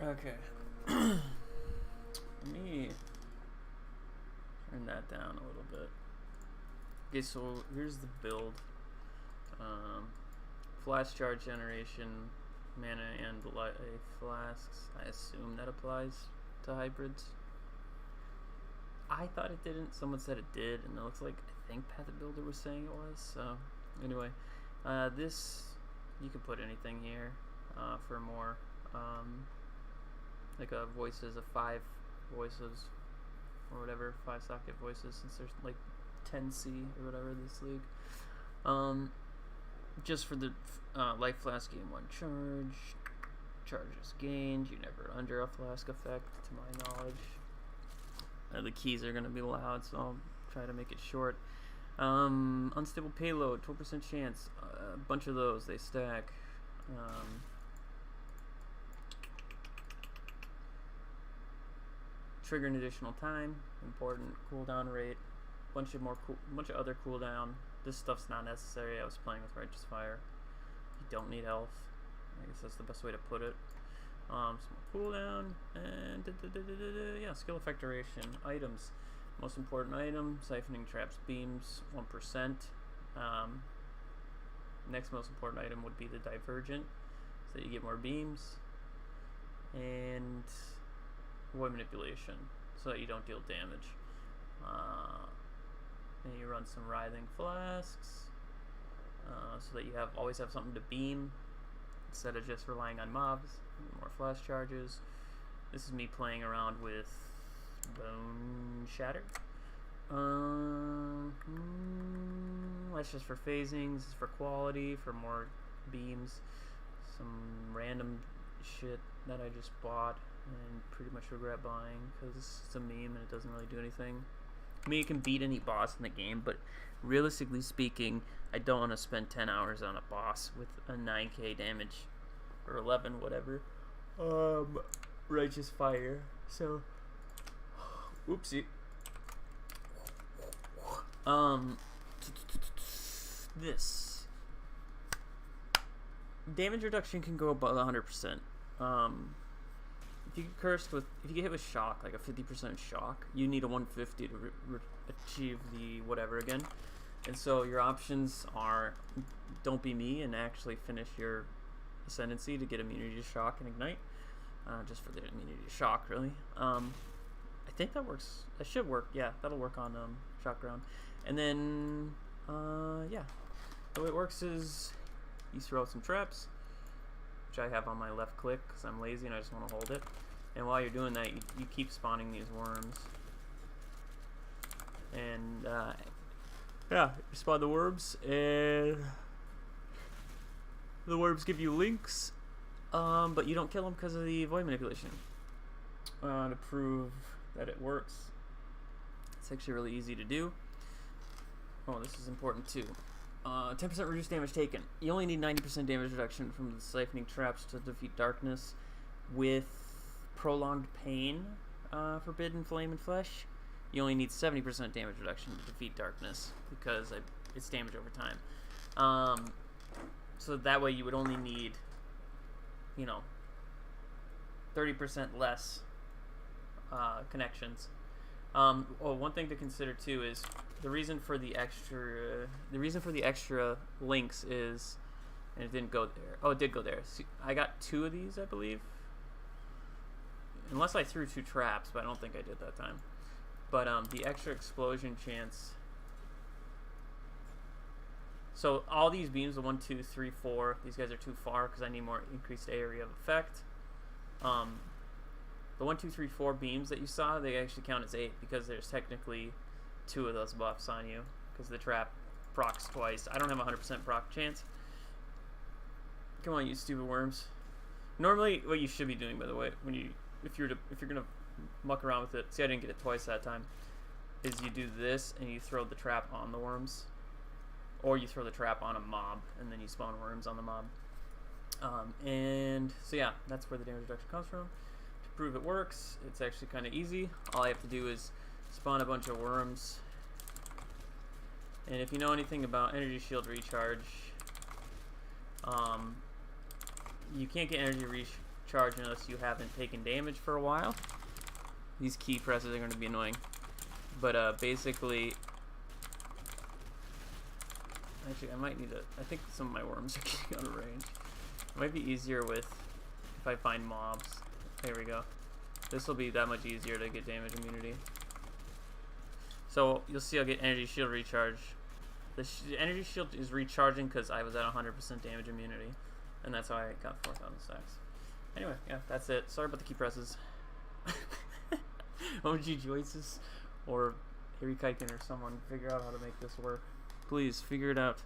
Okay. Let me turn that down a little bit. Okay, so here's the build. Flash charge generation, mana and life flasks. I assume that applies to hybrids. I thought it didn't. Someone said it did, and it looks like I think Path Builder was saying it was. So anyway, this you can put anything here for more. Like a voices of 5 voices or whatever, 5 socket voices, since there's like 10C or whatever this league. Just for the life flask, gain 1 charge. Charges gained. You never under a flask effect, to my knowledge. The keys are going to be loud, so I'll try to make it short. Unstable payload, 12% chance. A bunch of those, they stack. Trigger an additional time, important. Cooldown rate, bunch of other cooldown. This stuff's not necessary. I was playing with Righteous Fire. You don't need health. I guess that's the best way to put it. Some more cooldown and yeah, skill effect duration. Items, most important item: siphoning traps, beams, 1%. Next most important item would be the Divergent, so that you get more beams, and void manipulation, so that you don't deal damage. And you run some writhing flasks, so that you always have something to beam instead of just relying on mobs. More flash charges. This is me playing around with Bone Shatter. That's just for phasing. This is for quality, for more beams. Some random shit that I just bought and pretty much regret buying because it's a meme and it doesn't really do anything. I mean, you can beat any boss in the game, but realistically speaking, I don't want to spend 10 hours on a boss with a 9k damage, or 11, whatever. Righteous Fire. So, oopsie. This damage reduction can go above 100%. If you get hit with shock, like a 50% shock, you need a 150 to achieve the whatever again. And so your options are, don't be me and actually finish your Ascendancy to get immunity to shock and ignite. Just for the immunity to shock, really. I think that works. That should work. Yeah, that'll work on shock ground. And then, yeah. The way it works is you throw out some traps, which I have on my left click because I'm lazy and I just want to hold it. And while you're doing that, you keep spawning these worms. And, yeah, you spawn the worms, and the worms give you links, but you don't kill them because of the void manipulation. To prove that it works, it's actually really easy to do. Oh, this is important too. 10% reduced damage taken. You only need 90% damage reduction from the siphoning traps to defeat darkness. With prolonged pain, forbidden flame and flesh, you only need 70% damage reduction to defeat darkness because it's damage over time. So that way you would only need, 30% less connections. One thing to consider too is the reason for the extra links is, and it didn't go there. Oh, it did go there. See, I got 2 of these, I believe. Unless I threw 2 traps, but I don't think I did that time. But the extra explosion chance. So all these beams, the 1, 2, 3, 4, these guys are too far because I need more increased area of effect. The 1, 2, 3, 4 beams that you saw, they actually count as 8 because there's technically 2 of those buffs on you because the trap procs twice. I don't have a 100% proc chance. Come on, you stupid worms. Normally, what you should be doing, by the way, if you're gonna muck around with it, see, I didn't get it twice that time, is you do this and you throw the trap on the worms, or you throw the trap on a mob and then you spawn worms on the mob. And so yeah, that's where the damage reduction comes from. To prove it works, it's actually kind of easy. All I have to do is spawn a bunch of worms, and if you know anything about energy shield recharge, you can't get energy charge unless you haven't taken damage for a while. These key presses are going to be annoying. But basically, actually I might need to, I think some of my worms are getting out of range. It might be easier with, if I find mobs. There we go. This will be that much easier to get damage immunity. So you'll see I'll get energy shield recharge. The energy shield is recharging because I was at 100% damage immunity. And that's how I got 4,000 stacks. Anyway, yeah, that's it. Sorry about the key presses. OG Joyces or Harry Kiken or someone figure out how to make this work. Please, figure it out.